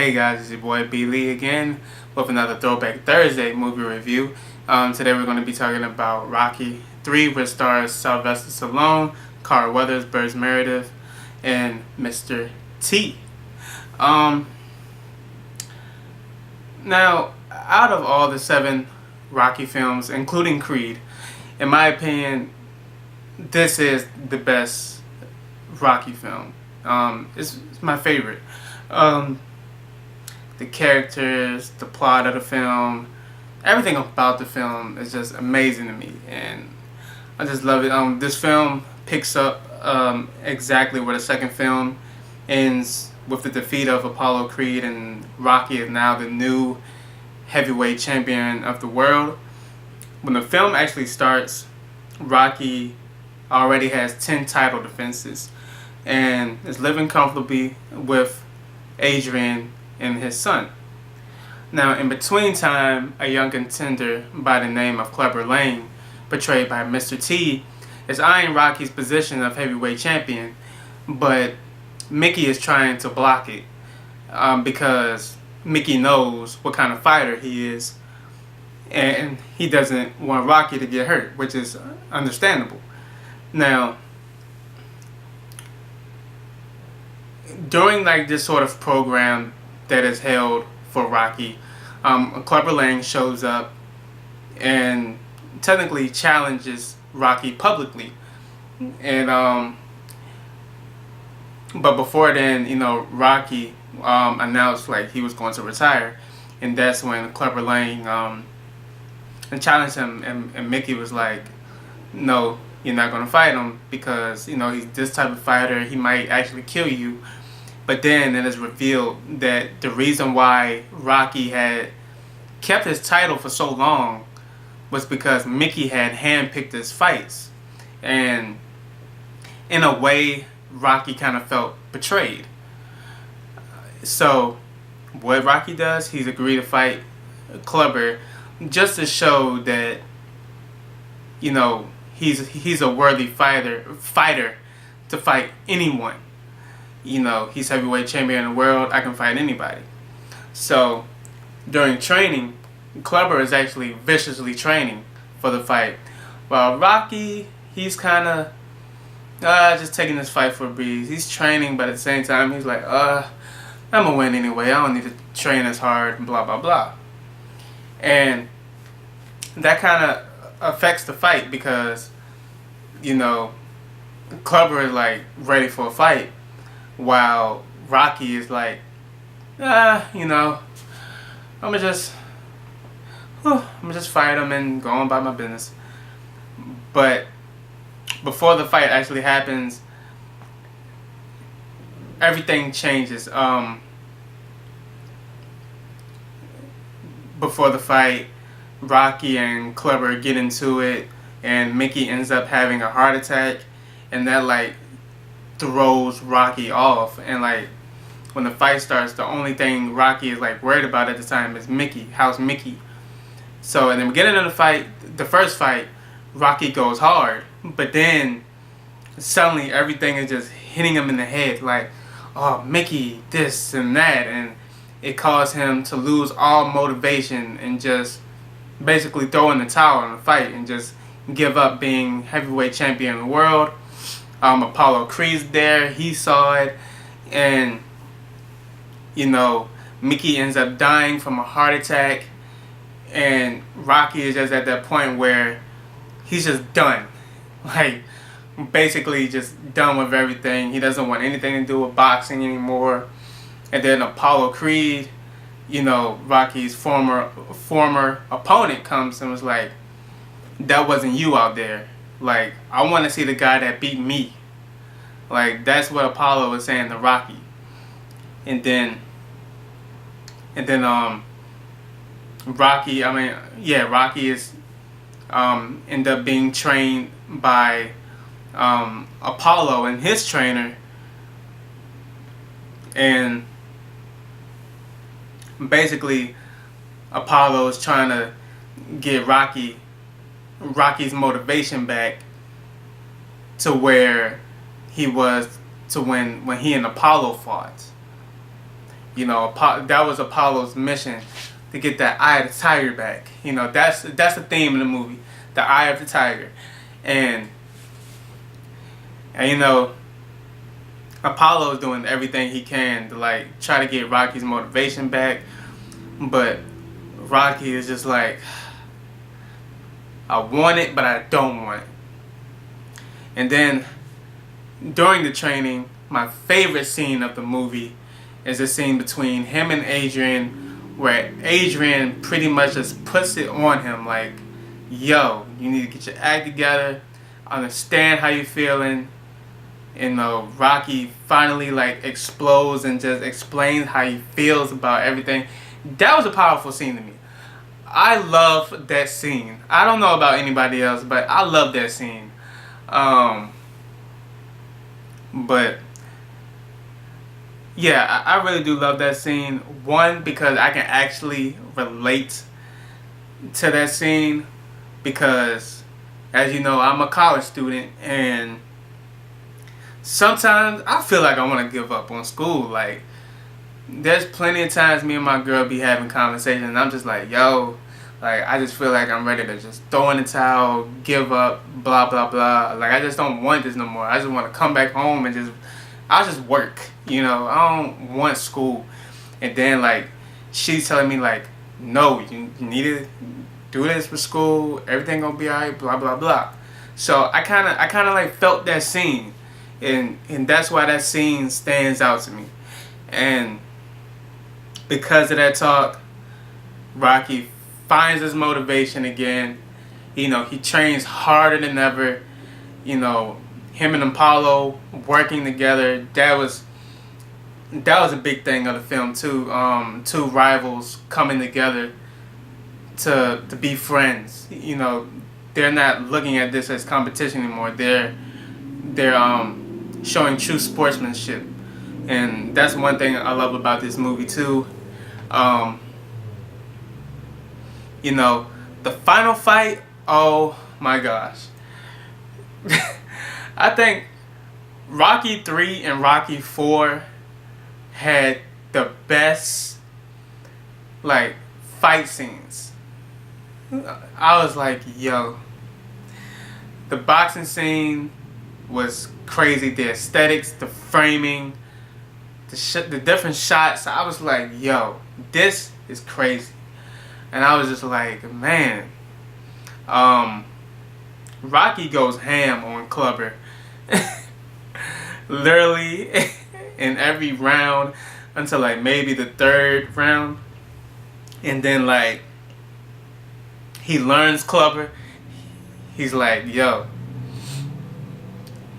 Hey guys, it's your boy B Lee again with another Throwback Thursday movie review. Today we're going to be talking about Rocky 3, which stars Sylvester Stallone, Carl Weathers, Burns Meredith, and Mr. T. Now, out of all the 7 Rocky films, including Creed, in my opinion, this is the best Rocky film. It's my favorite. The characters, the plot of the film, everything about the film is just amazing to me, and I just love it. This film picks up exactly where the second film ends, with the defeat of Apollo Creed, and Rocky is now the new heavyweight champion of the world. When the film actually starts, Rocky already has 10 title defenses and is living comfortably with Adrian and his son. Now, in between time, a young contender by the name of Clubber Lang, portrayed by Mr. T, is eyeing Rocky's position of heavyweight champion, but Mickey is trying to block it because Mickey knows what kind of fighter he is, and he doesn't want Rocky to get hurt, which is understandable. Now, during this sort of program that is held for Rocky, Clubber Lang shows up and technically challenges Rocky publicly, and but before then, Rocky announced he was going to retire, and that's when Clubber Lang challenged him, and Mickey was like, "No, you're not going to fight him because he's this type of fighter. He might actually kill you." But then it is revealed that the reason why Rocky had kept his title for so long was because Mickey had handpicked his fights. And in a way, Rocky kind of felt betrayed. So what Rocky does, he's agreed to fight Clubber just to show that, he's a worthy fighter to fight anyone. He's heavyweight champion of the world. I can fight anybody. So during training, Clubber is actually viciously training for the fight, while Rocky, he's kind of just taking this fight for a breeze. He's training, but at the same time, he's like, I'm gonna win anyway. I don't need to train as hard, and blah blah blah. And that kind of affects the fight because Clubber is ready for a fight, while Rocky is like, I'm gonna just fight him and go on about my business. But before the fight actually happens, everything changes. Before the fight, Rocky and Clubber get into it, and Mickey ends up having a heart attack, and that throws Rocky off. And when the fight starts, the only thing Rocky is worried about at the time is Mickey. How's Mickey? So in the beginning of the fight, the first fight, Rocky goes hard, but then suddenly everything is just hitting him in the head, oh, Mickey, this and that, and it caused him to lose all motivation and just basically throw in the towel in the fight and just give up being heavyweight champion of the world. Apollo Creed's there, he saw it, and Mickey ends up dying from a heart attack, and Rocky is just at that point where he's just done, basically just done with everything. He doesn't want anything to do with boxing anymore. And then Apollo Creed, Rocky's former opponent, comes and was like, "That wasn't you out there. I want to see the guy that beat me." That's what Apollo was saying to Rocky. And then Rocky is end up being trained by Apollo and his trainer, and basically Apollo is trying to get Rocky's motivation back to where he was to when he and Apollo fought. You know, that was Apollo's mission, to get that eye of the tiger back. You know, that's the theme of the movie, the eye of the tiger, and you know, Apollo is doing everything he can to like try to get Rocky's motivation back, but Rocky is just like, I want it, but I don't want it. And then during the training, my favorite scene of the movie is the scene between him and Adrian, where Adrian pretty much just puts it on him like, yo, you need to get your act together, understand how you're feeling. You know, Rocky finally like explodes and just explains how he feels about everything. That was a powerful scene to me. I love that scene. I don't know about anybody else, but I love that scene. But yeah, I really do love that scene. One, because I can actually relate to that scene, because as you know, I'm a college student, and sometimes I feel like I want to give up on school. Like, there's plenty of times me and my girl be having conversations and I'm just like, yo, like, I just feel like I'm ready to just throw in the towel, give up, blah, blah, blah. Like, I just don't want this no more. I just want to come back home and I'll just work, you know. I don't want school. And then, like, she's telling me, like, no, you need to do this for school. Everything gonna be alright, blah, blah, blah. So I kind of like felt that scene. And that's why that scene stands out to me. And because of that talk, Rocky finds his motivation again. You know, he trains harder than ever. You know, him and Apollo working together, that was a big thing of the film too. Two rivals coming together to be friends. You know, they're not looking at this as competition anymore. They're showing true sportsmanship. And that's one thing I love about this movie too. You know, the final fight, oh my gosh. I think Rocky 3 and Rocky 4 had the best, like, fight scenes. I was like, yo. The boxing scene was crazy. The aesthetics, the framing, the different shots. I was like, yo, this is crazy. And I was just like, man. Rocky goes ham on Clubber. Literally in every round until like maybe the third round. And then like he learns Clubber. He's like, yo.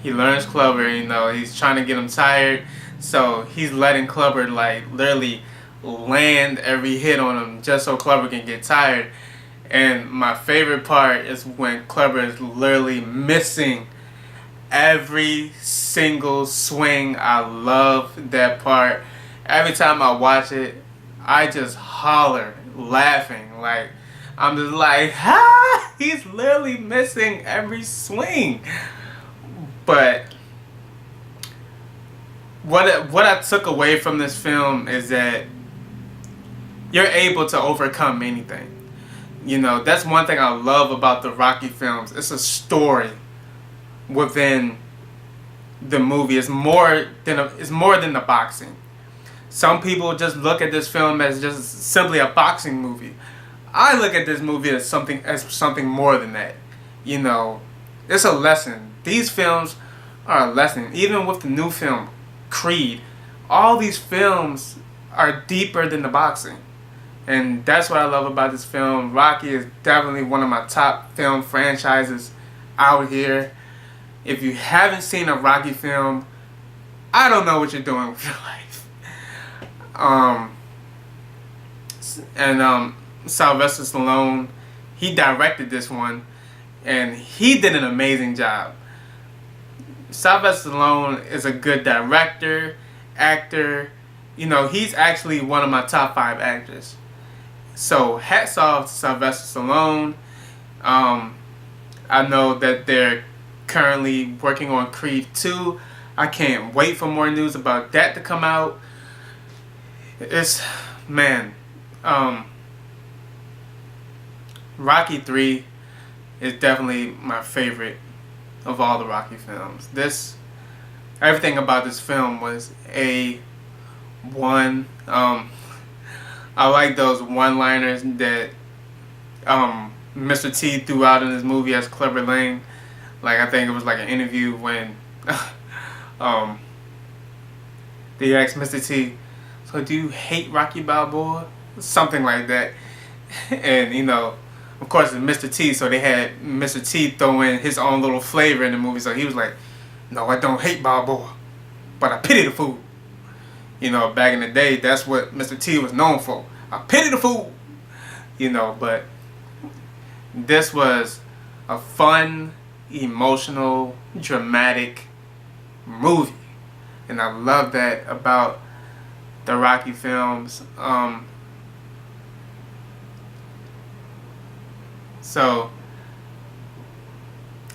He learns Clubber, you know, he's trying to get him tired. So he's letting Clubber like literally land every hit on him just so Clubber can get tired. And my favorite part is when Clubber is literally missing every single swing. I love that part. Every time I watch it, I just holler laughing. Like, I'm just like, ha! He's literally missing every swing. But what I took away from this film is that you're able to overcome anything. You know, that's one thing I love about the Rocky films. It's a story within the movie. It's more than the boxing. Some people just look at this film as just simply a boxing movie. I look at this movie as something more than that. You know, it's a lesson. These films are a lesson. Even with the new film, Creed, all these films are deeper than the boxing. And that's what I love about this film. Rocky is definitely one of my top film franchises out here. If you haven't seen a Rocky film, I don't know what you're doing with your life. Sylvester Stallone, he directed this one, and he did an amazing job. Sylvester Stallone is a good director, actor. You know, he's actually one of my top 5 actors. So hats off to Sylvester Stallone. I know that they're currently working on Creed 2. I can't wait for more news about that to come out. It's, man, Rocky 3 is definitely my favorite of all the Rocky films. Everything about this film was A1. I like those one-liners that Mr. T threw out in his movie as Clever Lane. Like, I think it was like an interview when they asked Mr. T, "So do you hate Rocky Balboa?" Something like that. And of course it's Mr. T, so they had Mr. T throw in his own little flavor in the movie. So he was like, "No, I don't hate Balboa, but I pity the fool." Back in the day, that's what Mr. T was known for. I pity the fool. But this was a fun, emotional, dramatic movie. And I love that about the Rocky films. So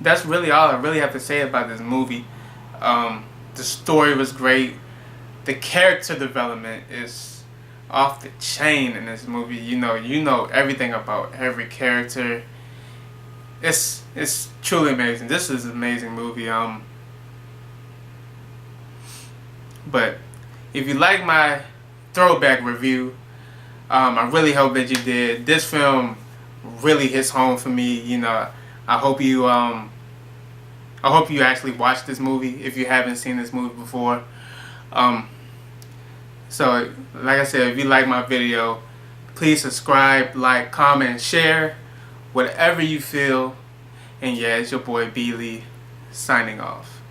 that's really all I really have to say about this movie. The story was great. The character development is off the chain in this movie. You know everything about every character. It's truly amazing. This is an amazing movie. But if you like my throwback review, I really hope that you did. This film really hits home for me. I hope you actually watch this movie if you haven't seen this movie before. So like I said, if you like my video, please subscribe, like, comment, and share, whatever you feel. And yeah, it's your boy B Lee signing off.